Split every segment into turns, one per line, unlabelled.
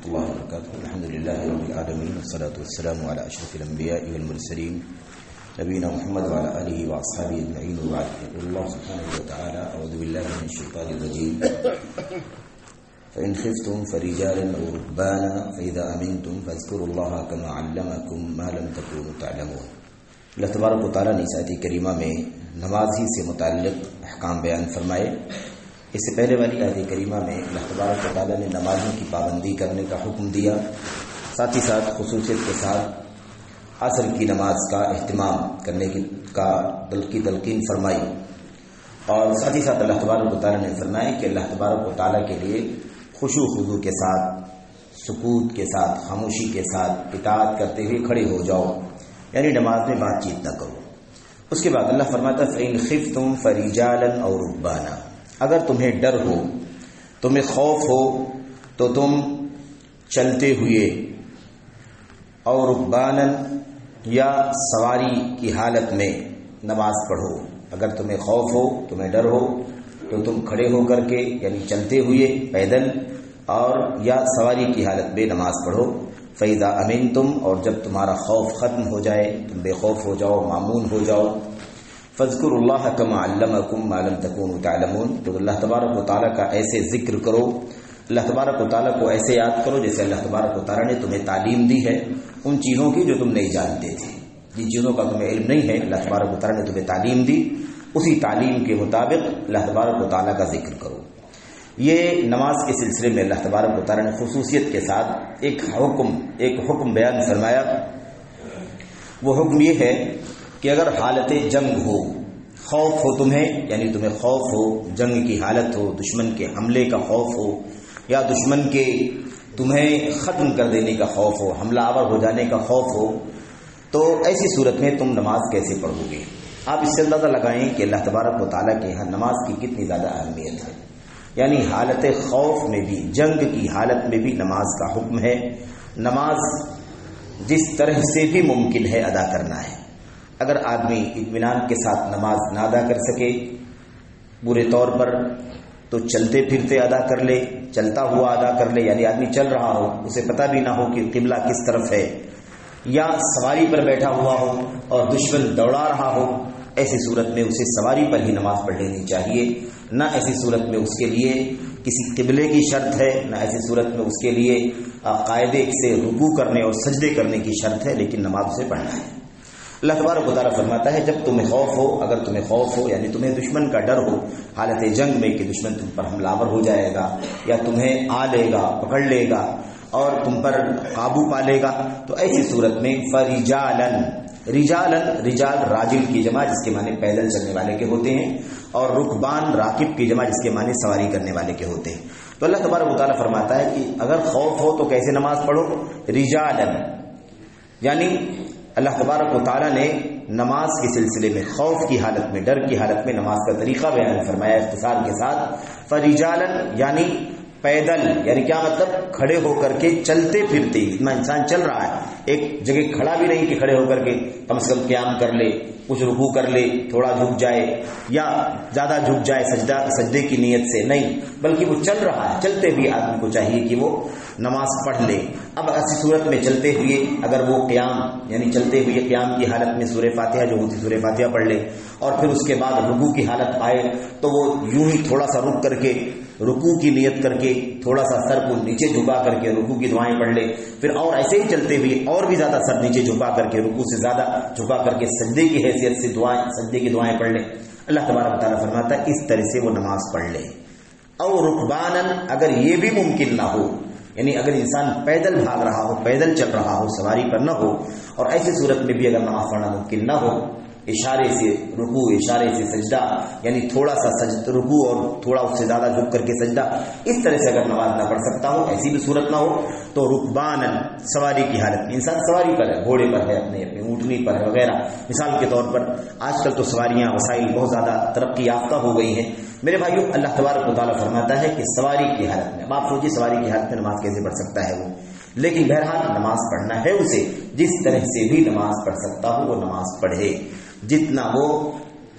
ورحمۃ اللہ وبرکاتہ. الحمد للہ رب العالمین والصلاة والسلام علی اشرف الانبیاء والمرسلین نبینا محمد وعلی آلہ واصحابہ اجمعین وبعد. اللہ سبحانہ وتعالی اعوذ باللہ من الشیطان الرجیم فإن خفتم فرجالا أو ركبانا فإذا أمنتم فاذكروا الله كما علمكم ما لم تكونوا تعلمون. اللہ تبارک و تعالیٰ نے اس آیت کریمہ میں نماز ہی سے متعلق احکام بیان فرمائے. اس سے پہلے والی آیت کریمہ میں اللہ تبارک و تعالیٰ نے نمازوں کی پابندی کرنے کا حکم دیا، ساتھ ہی ساتھ خصوصیت کے ساتھ عصر کی نماز کا اہتمام کرنے کی تلقین فرمائی، اور ساتھ ہی ساتھ اللہ تبارک و تعالیٰ نے فرمایا کہ اللہ تبارک و تعالیٰ کے لیے خشوع خضوع کے ساتھ، سکوت کے ساتھ، خاموشی کے ساتھ اطاعت کرتے ہوئے کھڑے ہو جاؤ، یعنی نماز میں بات چیت نہ کرو. اس کے بعد اللہ فرماتا ہے فَإِنْ خِفْتُمْ فَرِجَالًا أَوْ رُكْبَانًا، اگر تمہیں ڈر ہو، تمہیں خوف ہو، تو تم چلتے ہوئے، اور رکباناً یا سواری کی حالت میں نماز پڑھو. اگر تمہیں خوف ہو، تمہیں ڈر ہو، تو تم کھڑے ہو کر کے یعنی چلتے ہوئے پیدل اور یا سواری کی حالت میں نماز پڑھو. فَإِذَا أَمِنْتُمْ، اور جب تمہارا خوف ختم ہو جائے، تم بے خوف ہو جاؤ، مامون ہو جاؤ، فَاذْكُرُوا اللَّهَ كَمَا عَلَّمَكُم مَّا لَمْ تَكُونُوا تَعْلَمُونَ، تو اللہ تبارک و تعالیٰ کا ایسے ذکر کرو، اللہ تبارک و تعالیٰ کو ایسے یاد کرو جیسے اللہ تبارک و تعالیٰ نے تمہیں تعلیم دی ہے ان چیزوں کی جو تم نہیں جانتے تھے. جن چیزوں کا تمہیں علم نہیں ہے، اللہ تبارک و تعالیٰ نے تمہیں تعلیم دی، اسی تعلیم کے مطابق اللہ تبارک و تعالیٰ کا ذکر کرو. یہ نماز کے سلسلے میں اللہ تبارک و تعالیٰ نے خصوصیت کے ساتھ ایک حکم بیان فرمایا. وہ حکم یہ ہے کہ اگر حالت جنگ ہو، خوف ہو تمہیں، یعنی تمہیں خوف ہو، جنگ کی حالت ہو، دشمن کے حملے کا خوف ہو، یا دشمن کے تمہیں ختم کر دینے کا خوف ہو، حملہ آور ہو جانے کا خوف ہو، تو ایسی صورت میں تم نماز کیسے پڑھو گے؟ آپ اس سے اندازہ لگائیں کہ اللہ تبارک و تعالیٰ کے یہاں نماز کی کتنی زیادہ اہمیت ہے. یعنی حالت خوف میں بھی، جنگ کی حالت میں بھی نماز کا حکم ہے. نماز جس طرح سے بھی ممکن ہے ادا کرنا ہے. اگر آدمی اطمینان کے ساتھ نماز نہ ادا کر سکے پورے طور پر، تو چلتے پھرتے ادا کر لے، چلتا ہوا ادا کر لے، یعنی آدمی چل رہا ہو، اسے پتہ بھی نہ ہو کہ قبلہ کس طرف ہے، یا سواری پر بیٹھا ہوا ہو اور دشمن دوڑا رہا ہو، ایسی صورت میں اسے سواری پر ہی نماز پڑھ لینی چاہیے. نہ ایسی صورت میں اس کے لیے کسی قبلے کی شرط ہے، نہ ایسی صورت میں اس کے لیے قاعدے سے رکوع کرنے اور سجدے کرنے کی شرط ہے، لیکن نماز اسے پڑھنا ہے. اللہ تبارک و تعالیٰ فرماتا ہے جب تمہیں خوف ہو، اگر تمہیں خوف ہو یعنی تمہیں دشمن کا ڈر ہو حالت جنگ میں کہ دشمن تم پر حملہ آور ہو جائے گا یا تمہیں آ لے گا، پکڑ لے گا اور تم پر قابو پا لے گا، تو ایسی صورت میں رجال راجل کی جمع جس کے معنی پیدل چلنے والے کے ہوتے ہیں، اور رکبان راکب کی جمع جس کے معنی سواری کرنے والے کے ہوتے ہیں. تو اللہ تبارک و تعالیٰ فرماتا ہے کہ اگر خوف ہو تو کیسے نماز پڑھو؟ رجالن، یعنی اللہ تبارک و تعالیٰ نے نماز کے سلسلے میں خوف کی حالت میں، ڈر کی حالت میں نماز کا طریقہ بیان فرمایا اختصار کے ساتھ. فرجالن یعنی پیدل، یعنی کیا مطلب؟ کھڑے ہو کر کے چلتے پھرتے. انسان چل رہا ہے، ایک جگہ کھڑا بھی نہیں کہ کھڑے ہو کر کے کم سے کم قیام کر لے، کچھ رکوع کر لے، تھوڑا جھک جائے یا زیادہ جھک جائے سجدے کی نیت سے نہیں، بلکہ وہ چل رہا ہے. چلتے ہوئے آدمی کو چاہیے کہ وہ نماز پڑھ لے. اب ایسی صورت میں چلتے ہوئے اگر وہ قیام یعنی چلتے ہوئے قیام کی حالت میں سورہ فاتحہ جو ہوتی سورہ فاتحہ پڑھ لے، اور پھر اس کے بعد رکوع کی حالت آئے تو وہ یوں ہی تھوڑا سا رک کر کے رکوع کی نیت کر کے تھوڑا سا سر کو نیچے جھکا کر کے رکوع کی دعائیں پڑھ لے، پھر اور ایسے ہی چلتے ہوئے اور بھی زیادہ سر نیچے جھکا کر کے رکوع سے زیادہ جھکا کر کے سجدے کی حیثیت سے سجدے کی دعائیں پڑھ لے. اللہ تبارک و تعالیٰ فرماتا ہے اس طرح سے وہ نماز پڑھ لے. اور رکبانن، اگر یہ بھی ممکن نہ ہو، یعنی اگر انسان پیدل بھاگ رہا ہو، پیدل چل رہا ہو، سواری پر نہ ہو، اور ایسی صورت میں بھی اگر نماز پڑھنا ممکن نہ ہو، اشارے سے رکوع، اشارے سے سجدہ، یعنی تھوڑا سا رکوع اور تھوڑا اس سے زیادہ جھک کر کے سجدہ، اس طرح سے اگر نماز نہ پڑھ سکتا ہو، ایسی بھی صورت نہ ہو، تو رکبانن سواری کی حالت میں، انسان سواری پر ہے، گھوڑے پر ہے، اپنے اونٹنی پر ہے وغیرہ. مثال کے طور پر آج کل تو سواریاں وسائل بہت زیادہ ترقی یافتہ ہو گئی ہیں. میرے بھائیو، اللہ تبارک و تعالیٰ فرماتا ہے کہ سواری کی حالت میں، اب آپ سوچیے سواری کی حالت میں نماز کیسے پڑھ سکتا ہے وہ، لیکن بہرحال نماز پڑھنا ہے اسے، جس طرح سے بھی نماز پڑھ سکتا ہو وہ نماز پڑھے. جتنا وہ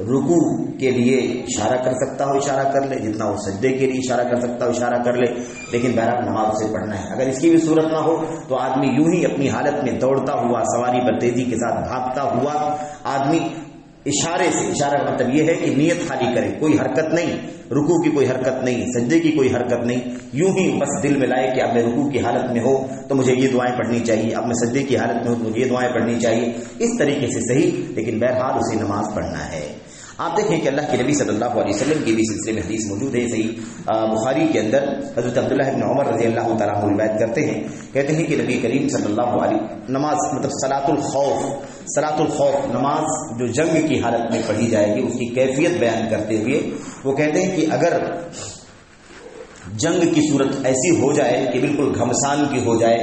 رکوع کے لیے اشارہ کر سکتا ہو اشارہ کر لے، جتنا وہ سجدے کے لیے اشارہ کر سکتا ہو اشارہ کر لے، لیکن بہرحال نماز سے پڑھنا ہے۔ اگر اس کی بھی صورت نہ ہو تو آدمی یوں ہی اپنی حالت میں دوڑتا ہوا، سواری پر تیزی کے ساتھ بھاگتا ہوا آدمی اشارے سے، اشارہ کا مطلب یہ ہے کہ نیت خالی کرے، کوئی حرکت نہیں، رکوع کی کوئی حرکت نہیں، سجدے کی کوئی حرکت نہیں، یوں ہی بس دل میں لائے کہ اب میں رکوع کی حالت میں ہو تو مجھے یہ دعائیں پڑھنی چاہیے، اب میں سجدے کی حالت میں ہوں تو مجھے یہ دعائیں پڑھنی چاہیے، اس طریقے سے صحیح، لیکن بہرحال اسے نماز پڑھنا ہے۔ آپ دیکھیں کہ اللہ کے نبی صلی اللہ علیہ وسلم کی بھی سلسلے میں حدیث موجود ہے، صحیح بخاری کے اندر حضرت عبداللہ بن عمر رضی اللہ تعالیٰ عنہ روایت کرتے ہیں، کہتے ہیں کہ نبی کریم صلی اللہ علیہ نماز مطلب صلاۃ الخوف نماز جو جنگ کی حالت میں پڑھی جائے گی اس کی کیفیت بیان کرتے ہوئے وہ کہتے ہیں کہ اگر جنگ کی صورت ایسی ہو جائے کہ بالکل گھمسان کی ہو جائے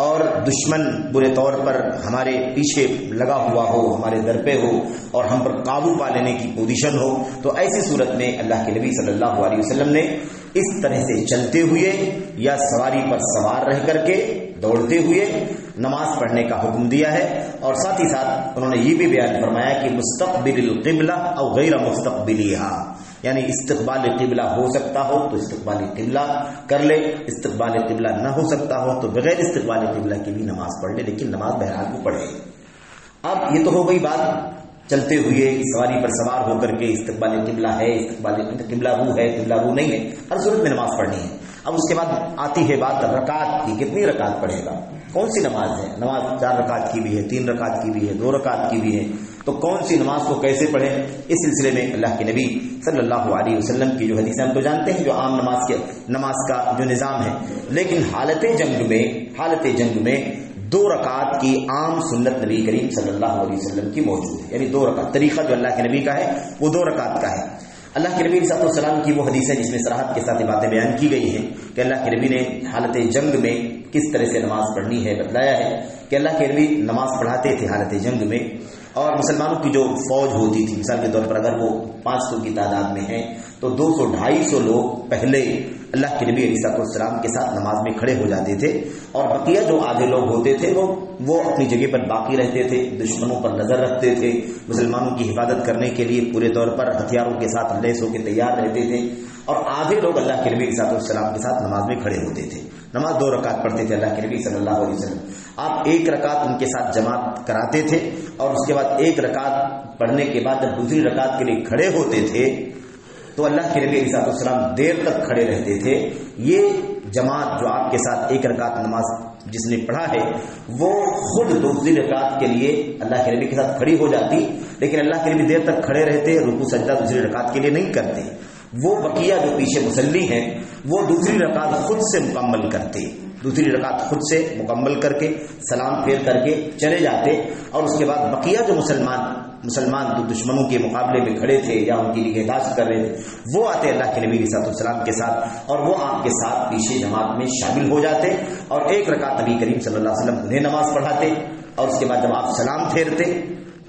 اور دشمن برے طور پر ہمارے پیچھے لگا ہوا ہو، ہمارے در پہ ہو اور ہم پر قابو پا لینے کی پوزیشن ہو، تو ایسی صورت میں اللہ کے نبی صلی اللہ علیہ وسلم نے اس طرح سے چلتے ہوئے یا سواری پر سوار رہ کر کے دوڑتے ہوئے نماز پڑھنے کا حکم دیا ہے، اور ساتھ ہی ساتھ انہوں نے یہ بھی بیان فرمایا کہ مستقبل القبلہ او غیر مستقبلیہا، یعنی استقبال قبلہ ہو سکتا ہو تو استقبال قبلہ کر لے، استقبال قبلہ نہ ہو سکتا ہو تو بغیر استقبال قبلہ کی بھی نماز پڑھ لے، لیکن نماز بہرحال وہ پڑھے۔ اب یہ تو ہو گئی بات چلتے ہوئے سواری پر سوار ہو کر کے استقبال قبلہ ہے، استقبال قبلہ رو ہے، قبلہ رو نہیں ہے، ہر صورت میں نماز پڑھنی ہے۔ اب اس کے بعد آتی ہے بات رکعت کی، کتنی رکعت پڑھے گا، کون سی نماز ہے؟ نماز 4 رکعت کی بھی ہے، 3 رکعت کی بھی ہے، 2 رکعت کی بھی ہے، تو کون سی نماز کو کیسے پڑھیں؟ اس سلسلے میں اللہ کے نبی صلی اللہ علیہ وسلم کی جو حدیثیں ہم تو جانتے ہیں جو عام نماز کا جو نظام ہے، لیکن حالت جنگ میں 2 رکعت کی عام سنت نبی کریم صلی اللہ علیہ وسلم کی موجود ہے، یعنی 2 رکعت طریقہ جو اللہ کے نبی کا ہے وہ 2 رکعت کا ہے۔ اللہ کے نبی صلی اللہ علیہ وسلم کی وہ حدیث ہے جس میں صراحت کے ساتھ یہ باتیں بیان کی گئی ہیں کہ اللہ کے نبی نے حالت جنگ میں کس طرح سے نماز پڑھنی ہے بتلایا ہے کہ اللہ کے نبی نماز پڑھاتے تھے حالت جنگ میں، اور مسلمانوں کی جو فوج ہوتی تھی، مثال کے طور پر اگر وہ 500 کی تعداد میں ہیں تو 200-250 لوگ پہلے اللہ کے نبی علیہ السلام کے ساتھ نماز میں کھڑے ہو جاتے تھے، اور بقیہ جو آدھے لوگ ہوتے تھے وہ اپنی جگہ پر باقی رہتے تھے، دشمنوں پر نظر رکھتے تھے، مسلمانوں کی حفاظت کرنے کے لیے پورے طور پر ہتھیاروں کے ساتھ لیس ہو کے تیار رہتے تھے، اور آدھے لوگ اللہ کے نبی علیہ السلام کے ساتھ نماز میں کھڑے ہوتے تھے۔ نماز 2 رکعت پڑھتے تھے اللہ کے نبی صلی اللہ علیہ وسلم، آپ 1 رکعت ان کے ساتھ جماعت کراتے تھے، اور اس کے بعد 1 رکعت پڑھنے کے بعد جب دوسری رکعت کے لیے کھڑے ہوتے تھے تو اللہ کے نبی علیہ السلام دیر تک کھڑے رہتے تھے۔ یہ جماعت جو آپ کے ساتھ 1 رکعت نماز جس نے پڑھا ہے وہ خود دوسری رکعت کے لیے اللہ کے نبی کے ساتھ کھڑی ہو جاتی، لیکن اللہ کے نبی دیر تک کھڑے رہتے، رکوع سجدہ دوسری رکعت کے لیے نہیں کرتے، وہ بقیہ جو پیچھے مصلی ہیں وہ دوسری رکعت خود سے مکمل کرتے، دوسری رکعت خود سے مکمل کر کے سلام پھیر کر کے چلے جاتے، اور اس کے بعد بقیہ جو مسلمان جو دشمنوں کے مقابلے میں کھڑے تھے یا ان کی نگہداشت کر رہے تھے وہ آتے اللہ کے نبی علیہ السلام کے ساتھ، اور وہ آپ کے ساتھ پیچھے جماعت میں شامل ہو جاتے، اور 1 رکعت نبی کریم صلی اللہ علیہ وسلم انہیں نماز پڑھاتے، اور اس کے بعد جب آپ سلام پھیرتے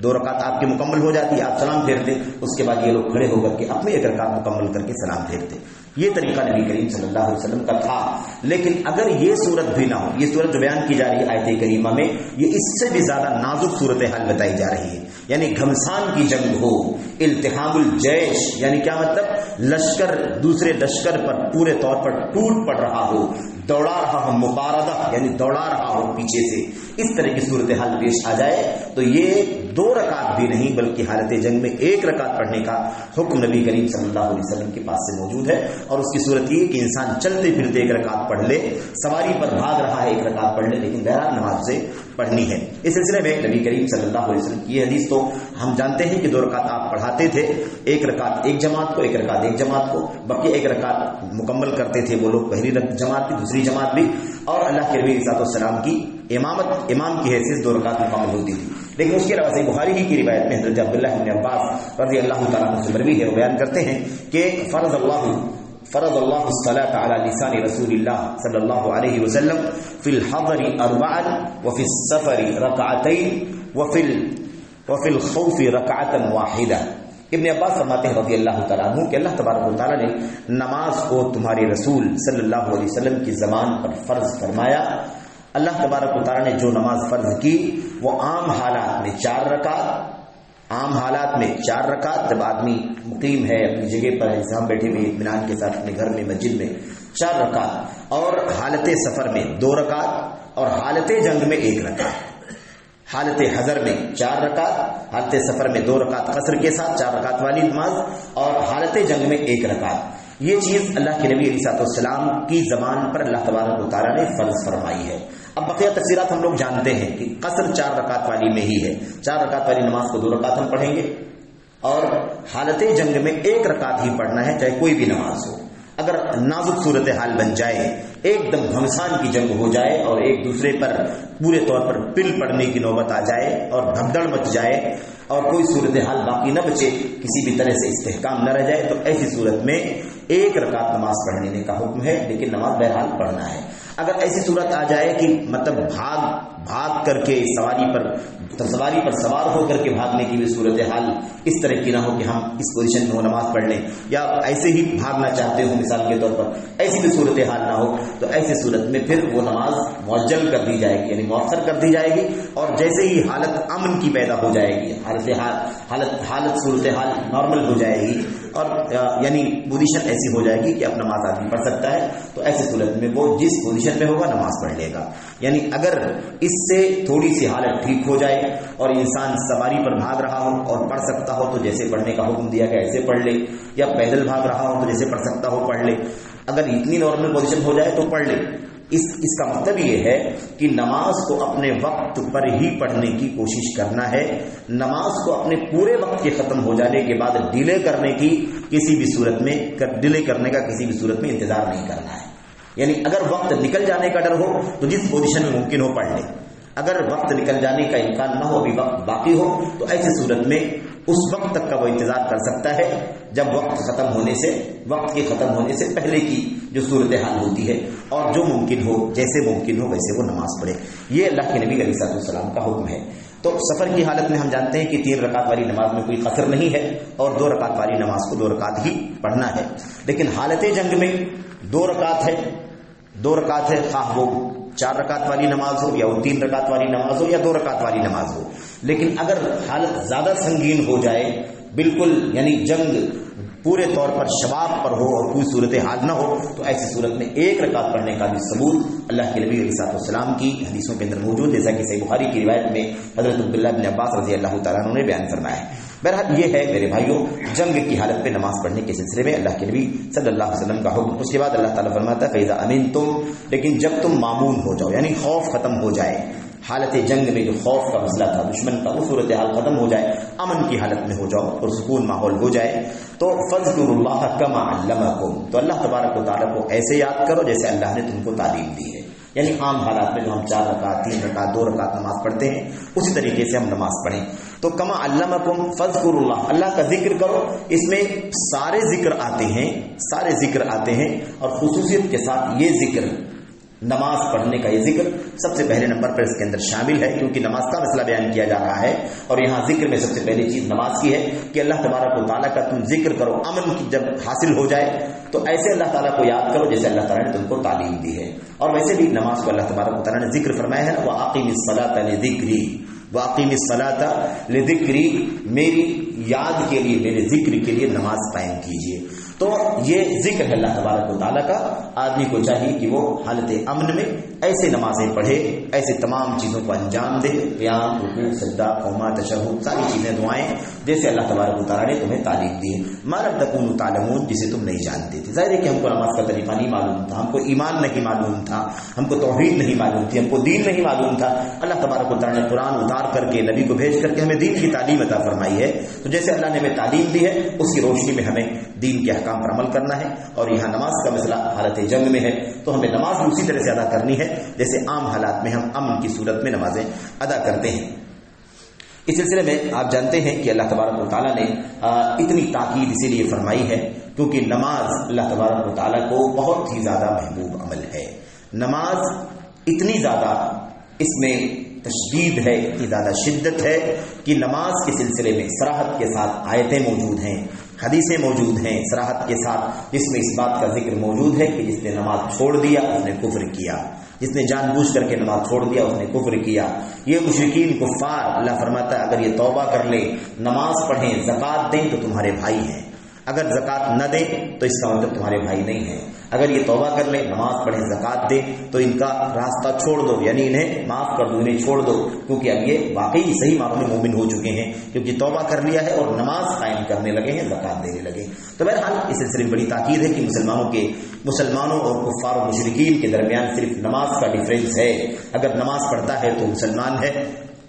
2 رکعت آپ کی مکمل ہو جاتی، آپ سلام پھیرتے، اس کے بعد یہ لوگ کھڑے ہو کر کے اپنی 1 رکعت مکمل کر کے سلام پھیرتے۔ یہ طریقہ نبی کریم صلی اللہ علیہ وسلم کا تھا، لیکن اگر یہ صورت بھی نہ ہو، یہ صورت جو بیان کی جا رہی ہے آیت کریمہ میں، یہ اس سے بھی زیادہ نازک صورتحال بتائی جا رہی ہے، یعنی گھمسان کی جنگ ہو، التحام الجیش، یعنی کیا مطلب لشکر دوسرے لشکر پر پورے طور پر ٹوٹ پڑ رہا ہو، دوڑا رہا ہو، مبارزہ یعنی دوڑا رہا ہو پیچھے سے، اس طرح کی صورتحال پیش آ جائے تو یہ 2 رکعت بھی نہیں بلکہ حالت جنگ میں 1 رکعت پڑھنے کا حکم نبی کریم صلی اللہ علیہ وسلم کے پاس سے موجود ہے، اور اس کی صورت یہ کہ انسان چلتے پھرتے 1 رکعت پڑھ لے، سواری پر بھاگ رہا ہے 1 رکعت پڑھ لے، لیکن بہرحال نماز سے پڑھنی ہے۔ اس سلسلے میں نبی کریم صلی اللہ علیہ وسلم کی یہ حدیث تو ہم جانتے ہیں کہ 2 رکعت آپ پڑھاتے تھے، 1 رکعت ایک جماعت کو، 1 رکعت ایک جماعت کو، باقی 1 رکعت مکمل کرتے تھے وہ لوگ پہلی جماعت بھی، دوسری جماعت بھی، اور اللہ کے نبی علیہ السلام کی امام کی حیثیت 2 رکعت مکمل ہوتی تھی۔ لیکن اس کے علاوہ سے بخاری ہی کی روایت میں حضرت عبداللہ بن عباس رضی اللہ تعالیٰ عنہ سے مروی ہے، وہ بیان کرتے ہیں کہ فرض اللہ الصلاة على لسان رسول اللہ صلی اللہ علیہ وسلم فی الحضر 4 وفی السفر 2 وفی الخوف 1 ابن عباس فرماتے ہیں رضی اللہ تعالیٰ عنہ کہ اللہ تبارک و تعالیٰ نے نماز کو تمہارے رسول صلی اللہ علیہ وسلم کی زبان پر فرض فرمایا۔ اللہ تبارک و تعالیٰ نے جو نماز فرض کی وہ عام حالات میں 4 رکعت، عام حالات میں 4 رکعت، جب آدمی مقیم ہے اپنی جگہ پر ہے جیسے ہم بیٹھے ہوئے اطمینان کے ساتھ اپنے گھر میں مسجد میں 4 رکعت، اور حالت سفر میں 2 رکعت، اور حالت جنگ میں 1 رکعت۔ حالت حضر میں 4 رکعت، حالت سفر میں 2 رکعت قصر کے ساتھ 4 رکعت والی نماز، اور حالت جنگ میں 1 رکعت۔ یہ چیز اللہ کے نبی علیہ السلام کی زبان پر اللہ تبارک و تعالیٰ نے فرض فرمائی ہے۔ اب بقیہ تفسیرات ہم لوگ جانتے ہیں کہ قصر 4 رکعت والی میں ہی ہے، 4 رکعت والی نماز کو 2 رکعت ہم پڑھیں گے، اور حالت جنگ میں 1 رکعت ہی پڑھنا ہے، چاہے کوئی بھی نماز ہو۔ اگر نازک صورتحال بن جائے، ایک دم گھمسان کی جنگ ہو جائے اور ایک دوسرے پر پورے طور پر پل پڑنے کی نوبت آ جائے اور بھگدڑ مچ جائے اور کوئی صورتحال باقی نہ بچے، کسی بھی طرح سے استحکام نہ رہ جائے، تو ایسی صورت میں 1 رکعت نماز پڑھ لینے کا حکم ہے، لیکن نماز بہرحال پڑھنا ہے۔ اگر ایسی صورت آ جائے کہ مطلب بھاگ کر کے سواری پر سوار ہو کر کے بھاگنے کی بھی صورتحال اس طرح کی نہ ہو کہ ہم اس پوزیشن میں وہ نماز پڑھ لیں، یا ایسے ہی بھاگنا چاہتے ہو مثال کے طور پر، ایسی بھی صورتحال نہ ہو، تو ایسی صورت میں پھر وہ نماز معجل کر دی جائے گی، یعنی مؤخر کر دی جائے گی، اور جیسے ہی حالت امن کی پیدا ہو جائے گی، حالت صورتحال نارمل ہو جائے گی، اور یعنی پوزیشن ایسی ہو جائے گی کہ اب نماز آدمی پڑھ سکتا ہے، تو ایسی صورت میں وہ جس پوزیشن میں ہوگا نماز پڑھ لے گا۔ یعنی اگر اس سے تھوڑی سی حالت ٹھیک ہو جائے اور انسان سواری پر بھاگ رہا ہو اور پڑھ سکتا ہو تو جیسے پڑھنے کا حکم دیا گیا ایسے پڑھ لے، یا پیدل بھاگ رہا ہو تو جیسے پڑھ سکتا ہو پڑھ لے، اگر اتنی نارمل پوزیشن ہو جائے تو پڑھ لے۔ اس کا مطلب یہ ہے کہ نماز کو اپنے وقت پر ہی پڑھنے کی کوشش کرنا ہے، نماز کو اپنے پورے وقت کے ختم ہو جانے کے بعد ڈیلے کرنے کا کسی بھی صورت میں انتظار نہیں کرنا ہے۔ یعنی اگر وقت نکل جانے کا ڈر ہو تو جس پوزیشن میں ممکن ہو پڑھ لے، اگر وقت نکل جانے کا امکان نہ ہو، ابھی وقت باقی ہو، تو ایسی صورت میں اس وقت تک کا وہ انتظار کر سکتا ہے جب وقت کے ختم ہونے سے پہلے کی جو صورتحال ہوتی ہے، اور جو ممکن ہو، جیسے ممکن ہو ویسے وہ نماز پڑھے۔ یہ اللہ کے نبی علیہ السلام کا حکم ہے۔ تو سفر کی حالت میں ہم جانتے ہیں کہ 3 رکعت والی نماز میں کوئی قصر نہیں ہے، اور 2 رکعت والی نماز کو 2 رکعت ہی پڑھنا ہے۔ لیکن حالت جنگ میں 2 رکعت ہے، 2 رکعت ہے، خواہ وہ 4 رکعت والی نماز ہو، یا وہ 3 رکعت والی نماز ہو، یا 2 رکعت والی نماز ہو۔ لیکن اگر حالت زیادہ سنگین ہو جائے، بالکل یعنی جنگ پورے طور پر شباب پر ہو اور کوئی صورتحال نہ ہو، تو ایسی صورت میں 1 رکعت پڑھنے کا بھی ثبوت اللہ کے نبی علیہ السلام کی حدیثوں کے اندر موجود، جیسا کہ صحیح بخاری کی روایت میں حضرت عبداللہ بن عباس رضی اللہ تعالیٰ عنہ نے بیان فرمایا ہے۔ بہرحال یہ ہے میرے بھائیوں جنگ کی حالت پہ نماز پڑھنے کے سلسلے میں اللہ کے نبی صلی اللہ علیہ وسلم کا حکم۔ اس کے بعد اللہ تعالیٰ فرماتا ہے فَإِذَا أَمِنْتُمْ، لیکن جب تم مامون ہو جاؤ، یعنی خوف ختم ہو جائے، حالت جنگ میں جو خوف کا مسئلہ تھا دشمن کا، وہ صورتحال ختم ہو جائے، امن کی حالت میں ہو جاؤ اور سکون ماحول ہو جائے، تو فَاذْكُرُوا اللَّهَ كَمَا عَلَّمَكُمْ، تو اللہ تبارک و تعالیٰ کو ایسے یاد کرو جیسے اللہ نے تم کو تعلیم دی ہے۔ یعنی عام حالات میں جو ہم 4 رکعت 3 رکعت 2 رکعت نماز پڑھتے ہیں، اسی طریقے سے ہم نماز پڑھیں۔ تو کما علمکم فذکروا اللہ، اللہ کا ذکر کرو، اس میں سارے ذکر آتے ہیں، اور خصوصیت کے ساتھ یہ ذکر، نماز پڑھنے کا یہ ذکر سب سے پہلے نمبر پر اس کے اندر شامل ہے، کیونکہ نماز کا مسئلہ بیان کیا جا رہا ہے، اور یہاں ذکر میں سب سے پہلی چیز نماز کی ہے کہ اللہ تبارک و تعالیٰ کا تم ذکر کرو، امن کی جب حاصل ہو جائے تو ایسے اللہ تعالیٰ کو یاد کرو جیسے اللہ تعالیٰ نے تم کو تعلیم دی ہے۔ اور ویسے بھی نماز کو اللہ تبارک و تعالیٰ نے ذکر فرمایا ہے، وَأَقِمِ الصَّلَاةَ لِذِكْرِي، وَأَقِمِ الصَّلَاةَ لِذِكْرِي، میری یاد کے لیے، میرے ذکر کے لیے نماز قائم کیجیے۔ تو یہ ذکر ہے اللہ تبارک و تعالیٰ کا، آدمی کو چاہیے کہ وہ حالت امن میں ایسے نمازیں پڑھے، ایسے تمام چیزوں کو انجام دے، قیام، رکوع، سجدہ، قوما، تشہد، ساری چیزیں دعائیں جیسے اللہ تبارک و تعالیٰ نے تمہیں تعلیم دی ہے۔ ما لم تکونوا تعلمون، جسے تم نہیں جانتے تھے۔ ظاہر ہے کہ ہم کو نماز کا طریقہ نہیں معلوم تھا، ہم کو ایمان نہیں معلوم تھا، ہم کو توحید نہیں معلوم تھی، ہم کو دین نہیں معلوم تھا۔ اللہ تبارک و تعالیٰ نے قرآن اتار کر کے، نبی کو بھیج کر کے ہمیں دین کی تعلیم عطا فرمائی ہے، تو جیسے اللہ نے ہمیں تعلیم دی ہے اس کی روشنی میں ہمیں دین کے احکام پر عمل کرنا ہے۔ اور یہاں نماز کا مسئلہ حالت جنگ میں ہے، تو ہمیں نماز بھی اسی طرح سے ادا کرنی ہے جیسے عام حالات میں ہم امن کی صورت میں نمازیں ادا کرتے ہیں۔ اس سلسلے میں آپ جانتے ہیں کہ اللہ تبارک و تعالیٰ نے اتنی تاکید اسی لیے فرمائی ہے کیونکہ نماز اللہ تبارک و تعالیٰ کو بہت ہی زیادہ محبوب عمل ہے۔ نماز اتنی زیادہ اس میں تشدید ہے، اتنی زیادہ شدت ہے کہ نماز کے سلسلے میں صراحت کے ساتھ آیتیں موجود ہیں، حدیثیں موجود ہیں صراحت کے ساتھ جس میں اس بات کا ذکر موجود ہے کہ جس نے نماز چھوڑ دیا اس نے کفر کیا، جس نے جان بوجھ کر کے نماز چھوڑ دیا اس نے کفر کیا۔ یہ مشرکین کفار، اللہ فرماتا ہے اگر یہ توبہ کر لیں، نماز پڑھیں، زکوٰۃ دیں تو تمہارے بھائی ہیں، اگر زکوٰۃ نہ دیں تو اس کا مطلب تمہارے بھائی نہیں ہیں۔ اگر یہ توبہ کر لیں، نماز پڑھیں، زکوٰۃ دیں تو ان کا راستہ چھوڑ دو، یعنی انہیں معاف کر دو، انہیں چھوڑ دو، کیونکہ اب یہ واقعی صحیح معنوں میں مومن ہو چکے ہیں، کیونکہ توبہ کر لیا ہے اور نماز قائم کرنے لگے ہیں، زکوٰۃ دینے لگے۔ تو بہرحال اس سلسلے میں بڑی تاکید ہے کہ مسلمانوں اور کفار و مشرکین کے درمیان صرف نماز کا ڈفرینس ہے۔ اگر نماز پڑھتا ہے تو مسلمان ہے،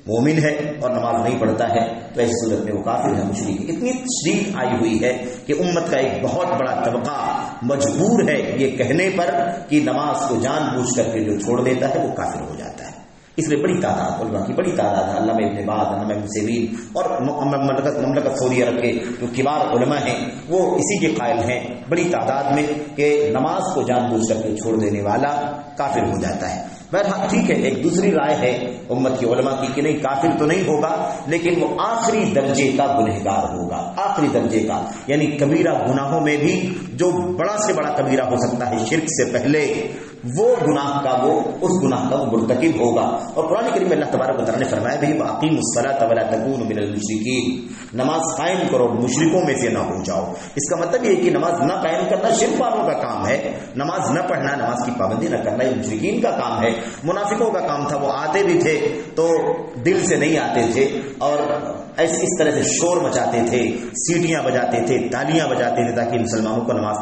مومن ہے، اور نماز نہیں پڑھتا ہے تو ایسی صورت میں وہ کافر ہے، مشرک ہے۔ اتنی تشریح آئی ہوئی ہے کہ امت کا ایک بہت بڑا طبقہ مجبور ہے یہ کہنے پر کہ نماز کو جان بوجھ کر کے جو چھوڑ دیتا ہے وہ کافر ہو جاتا ہے۔ اس لیے بڑی تعداد، علماء کی بڑی تعداد ہے، علامہ ابن باز، علامہ ابن سیرین اور مملکت سعودی عرب کے جو کبار علماء ہیں وہ اسی کے قائل ہیں بڑی تعداد میں کہ نماز کو جان بوجھ کر کے چھوڑ دینے والا کافر ہو جاتا ہے۔ بہرحال ٹھیک ہے، ایک دوسری رائے ہے امت کی علماء کی کہ نہیں، کافر تو نہیں ہوگا لیکن وہ آخری درجے کا گنہگار ہوگا، آخری درجے کا، یعنی کبیرہ گناہوں میں بھی جو بڑا سے بڑا کبیرہ ہو سکتا ہے شرک سے پہلے، وہ گناہ کا اس گناہ کا وہ مرتکب ہوگا۔ اور قرآن کریم میں اللہ تبارک و تعالیٰ نے فرمایا بھی وَأَقِیمُوا الصَّلَاةَ وَلَا تَكُونُوا مِنَ الْمُشْرِکِینَ، نماز قائم کرو، مشرکوں میں سے نہ ہو جاؤ۔ اس کا مطلب یہ ہے کہ نماز نہ قائم کرنا شرک والوں کا کام ہے، نماز نہ پڑھنا، نماز کی پابندی نہ کرنا یہ مشرکین کا کام ہے، منافقوں کا کام تھا۔ وہ آتے بھی تھے تو دل سے نہیں آتے تھے اور اس طرح سے شور مچاتے تھے، سیٹیاں بجاتے تھے، تالیاں بجاتے تھے تاکہ مسلمانوں کو نماز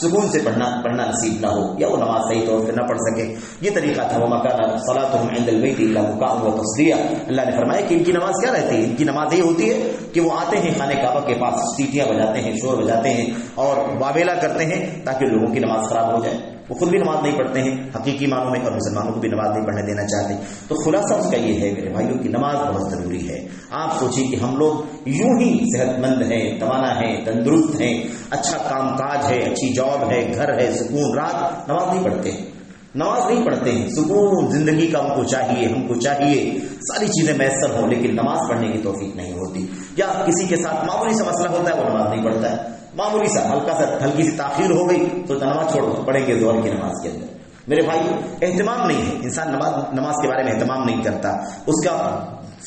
سکون سے پڑھنا نصیب نہ ہو، یا وہ نماز صحیح طور سے نہ پڑھ سکے۔ یہ طریقہ تھا وَمَا كَانَ صَلَاتُهُمْ عِندَ الْبَيْتِ إِلَّا مُكَاءً وَتَصْدِيَةً۔ اللہ نے فرمایا کہ ان کی نماز کیا رہتی ہے، ان کی نماز یہ ہوتی ہے کہ وہ آتے ہیں خانہ کعبہ کے پاس، سیٹیاں بجاتے ہیں، شور بجاتے ہیں اور واویلا کرتے ہیں تاکہ لوگوں کی نماز خراب ہو جائے۔ وہ خود بھی نماز نہیں پڑھتے ہیں حقیقی معنوں میں، اور مسلمانوں کو بھی نماز نہیں پڑھنے دینا چاہتے۔ تو خلاصہ اس کا یہ ہے میرے بھائیوں کہ نماز بہت ضروری ہے۔ آپ سوچیں کہ ہم لوگ یوں ہی صحت مند ہیں، توانا ہیں، تندرست ہیں، اچھا کام کاج ہے، اچھی جاب ہے، گھر ہے، سکون، رات، نماز نہیں پڑھتے ہیں، نماز نہیں پڑھتے ہیں، سکون زندگی کا ہم کو چاہیے ساری چیزیں میسر ہوں، لیکن نماز پڑھنے کی توفیق نہیں ہوتی۔ یا کسی کے ساتھ معمولی سا مسئلہ ہوتا ہے وہ نماز نہیں پڑھتا ہے، معمولی سا ہلکی سی تاخیر ہو گئی تو نماز چھوڑ پڑھیں گے ظہر کی نماز کے اندر۔ میرے بھائی اہتمام نہیں ہے، انسان نماز کے بارے میں اہتمام نہیں کرتا، اس کا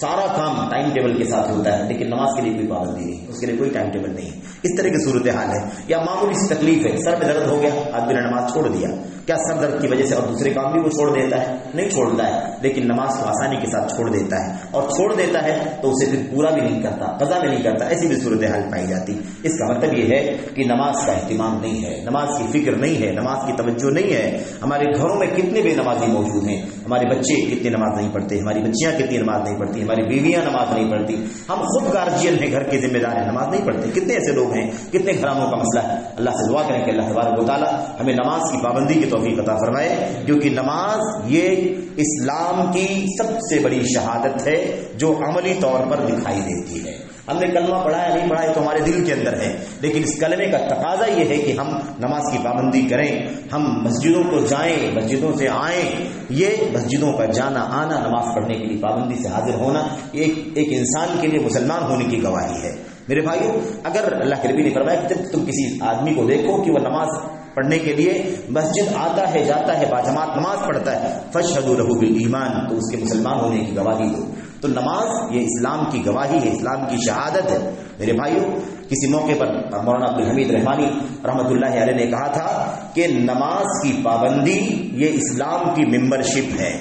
سارا کام ٹائم ٹیبل کے ساتھ ہوتا ہے لیکن نماز کے لیے کوئی پابندی نہیں، اس کے لیے کوئی ٹائم ٹیبل نہیں ہے۔ اس طرح کی صورتحال ہے۔ یا معمولی سی تکلیف ہے، سر میں درد ہو گیا، آدمی نے نماز چھوڑ دیا، کیا سر درد کی وجہ سے اور دوسرے کام بھی وہ چھوڑ دیتا ہے؟ نہیں چھوڑتا ہے، لیکن نماز کو آسانی کے ساتھ چھوڑ دیتا ہے، اور چھوڑ دیتا ہے تو اسے پھر پورا بھی نہیں کرتا، قضا بھی نہیں کرتا، ایسی بھی صورتحال پائی جاتی۔ اس کا مطلب یہ ہے کہ نماز کا اہتمام نہیں ہے، نماز کی فکر نہیں ہے، نماز کی توجہ نہیں ہے۔ ہمارے گھروں میں کتنے بے نمازی موجود ہیں، ہمارے بچے کتنے نماز نہیں پڑھتے، ہماری بچیاں کتنی نماز نہیں پڑھتی، ہماری بیویاں نماز نہیں پڑھتی، ہم خود گارجین ہیں، گھر کے ذمہ دار ہیں، نماز نہیں پڑھتے۔ کتنے ایسے لوگ ہیں، کتنے گھرانوں کا مسئلہ ہے۔ اللہ سے دعا کریں کہ اللہ تبارک و تعالی ہمیں نماز کی پابندی کی توفیق عطا فرمائے، کیونکہ نماز یہ اسلام کی سب سے بڑی شہادت ہے جو عملی طور پر دکھائی دیتی ہے۔ ہم نے کلمہ پڑھا ہے نہیں پڑھا ہے تو ہمارے دل کے اندر ہے، لیکن اس کلمے کا تقاضا یہ ہے کہ ہم نماز کی پابندی کریں، ہم مسجدوں کو جائیں، مسجدوں سے آئیں۔ یہ مسجدوں کا جانا آنا، نماز پڑھنے کے لیے پابندی سے حاضر ہونا، ایک انسان کے لیے مسلمان ہونے کی گواہی ہے۔ میرے بھائیو، اگر اللہ کے نبی نے فرمایا کہ جب تم کسی آدمی کو دیکھو کہ وہ نماز پڑھنے کے لیے مسجد آتا ہے، جاتا ہے، باجماعت نماز پڑھتا ہے، فاشهدوا له بالایمان، تو اس کے مسلمان ہونے کی گواہی دو۔ تو نماز یہ اسلام کی گواہی ہے، اسلام کی شہادت ہے۔ میرے بھائیو، کسی موقع پر مولانا عبدالحمید رحمانی رحمۃ اللہ علیہ نے کہا تھا کہ نماز کی پابندی یہ اسلام کی ممبرشپ ہے،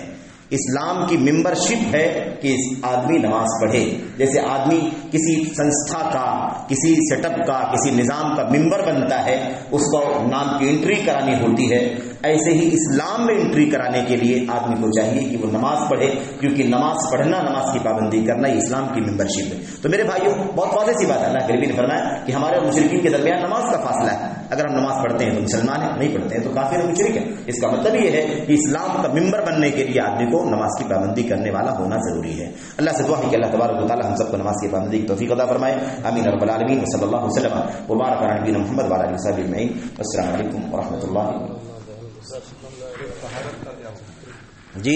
اسلام کی ممبرشپ ہے کہ آدمی نماز پڑھے۔ جیسے آدمی کسی سنستھا کا، کسی سیٹ اپ کا، کسی نظام کا ممبر بنتا ہے، اس کو نام کی انٹری کرانی ہوتی ہے، ایسے ہی اسلام میں انٹری کرانے کے لیے آدمی کو چاہیے کہ وہ نماز پڑھے، کیونکہ نماز پڑھنا، نماز کی پابندی کرنا یہ اسلام کی ممبرشپ ہے۔ تو میرے بھائیوں، بہت واضح سی بات ہے، اللہ کے نبی نے فرمایا کہ ہمارے اور مشرکین کے درمیان نماز کا فاصلہ ہے۔ اگر ہم نماز پڑھتے ہیں تو مسلمان ہیں، نہیں پڑھتے ہیں تو کافر اور مشرک ہے۔ اس کا مطلب یہ ہے کہ اسلام کا ممبر بننے کے لیے آدمی کو نماز کی پابندی کرنے والا ہونا ضروری ہے۔ اللہ سے دعا ہے کہ اللہ تبارک و تعالی ہم سب کو نماز کی پابندی کی توفیق عطا فرمائے، آمین رب العالمین، وصلی اللہ وسلم وبارک علی نبینا محمد وعلی آلہ وصحبہ اجمعین۔ السلام علیکم ورحمۃ اللہ وبرکاتہ۔ جی،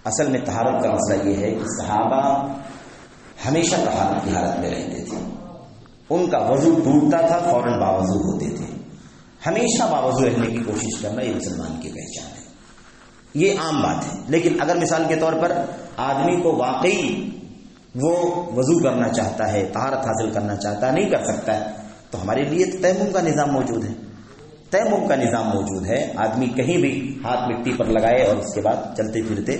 اصل میں طہارت کا مسئلہ یہ ہے کہ صحابہ ہمیشہ طہارت کی حالت میں رہتے تھے، ان کا وضو ٹوٹتا تھا فوراً باوضو ہوتے تھے. ہمیشہ باوضو رہنے کی کوشش کرنا یہ مسلمان کی پہچان ہے، یہ عام بات ہے. لیکن اگر مثال کے طور پر آدمی کو واقعی وہ وضو کرنا چاہتا ہے، طہارت حاصل کرنا چاہتا ہے، نہیں کر سکتا ہے، تو ہمارے لیے تیمم کا نظام موجود ہے. تیمم کا نظام موجود ہے. آدمی کہیں بھی ہاتھ مٹی پر لگائے اور اس کے بعد چلتے پھرتے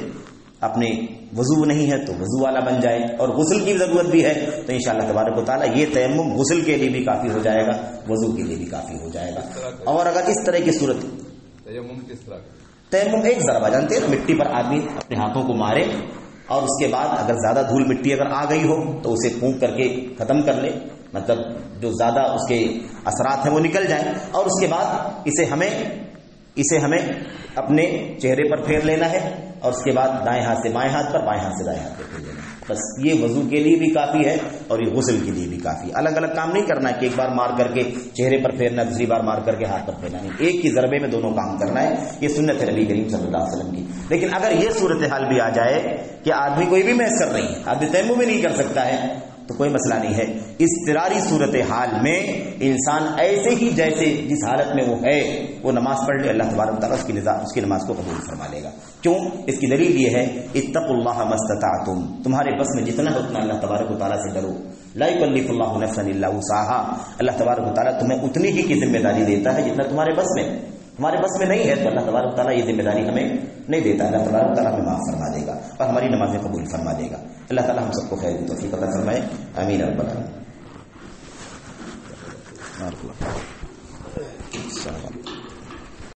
اپنے وضو نہیں ہے تو وضو والا بن جائے، اور غسل کی ضرورت بھی ہے تو انشاءاللہ تبارک و تعالیٰ یہ تیمم غسل کے لیے بھی کافی ہو جائے گا، وضو کے لیے بھی کافی ہو جائے گا. اور اگر اس طرح کی صورت تیمم ایک ضربہ جانتے ہیں، مٹی پر آدمی اپنے ہاتھوں کو مارے اور اس کے بعد اگر زیادہ دھول مٹی اگر آ گئی ہو تو اسے پھونک کر کے ختم کر لے، مطلب جو زیادہ اس کے اثرات ہیں وہ نکل جائیں، اور اس کے بعد اسے ہمیں اپنے چہرے پر پھیر لینا ہے، اور اس کے بعد دائیں ہاتھ سے بائیں ہاتھ پر، بائیں ہاتھ سے دائیں ہاتھ پر پھیر لینا ہے. بس یہ وضو کے لیے بھی کافی ہے اور یہ غسل کے لیے بھی کافی. الگ الگ کام نہیں کرنا کہ ایک بار مار کر کے چہرے پر پھیرنا، دوسری بار مار کر کے ہاتھ پر پھیرنا، نہیں، ایک ہی ضربے میں دونوں کام کرنا ہے. یہ سنت ہے نبی کریم صلی اللہ علیہ وسلم کی. لیکن اگر یہ صورتحال بھی آ جائے کہ آدمی کوئی بھی میسر نہیں ہے، آدمی تیمم بھی نہیں کر سکتا ہے، تو کوئی مسئلہ نہیں ہے. اضطراری صورتحال میں انسان ایسے ہی جیسے جس حالت میں وہ ہے وہ نماز پڑھ لے، اللہ تبارک و تعالیٰ اس کی نماز کو قبول فرما لے گا. کیوں؟ اس کی دلیل یہ ہے اتقوا اللہ ما استطعتم، تمہارے بس میں جتنا ہے اتنا اللہ تبارک و تعالیٰ سے ڈرو. لا یکلف اللہ نفسا الا وسعها، اللہ تبارک و تعالیٰ تمہیں اتنی ہی کی ذمہ داری دیتا ہے جتنا تمہارے بس میں. ہمارے بس میں نہیں ہے تو اللہ تبارک و تعالیٰ یہ ذمہ داری ہمیں نہیں دیتا. اللہ تبارک و تعالیٰ ہمیں معاف فرما دے گا اور ہماری نمازیں قبول فرما دے گا. اللہ تعالیٰ ہم سب کو خیر کی توفیق عطا فرمائے. آمین رب العالمین.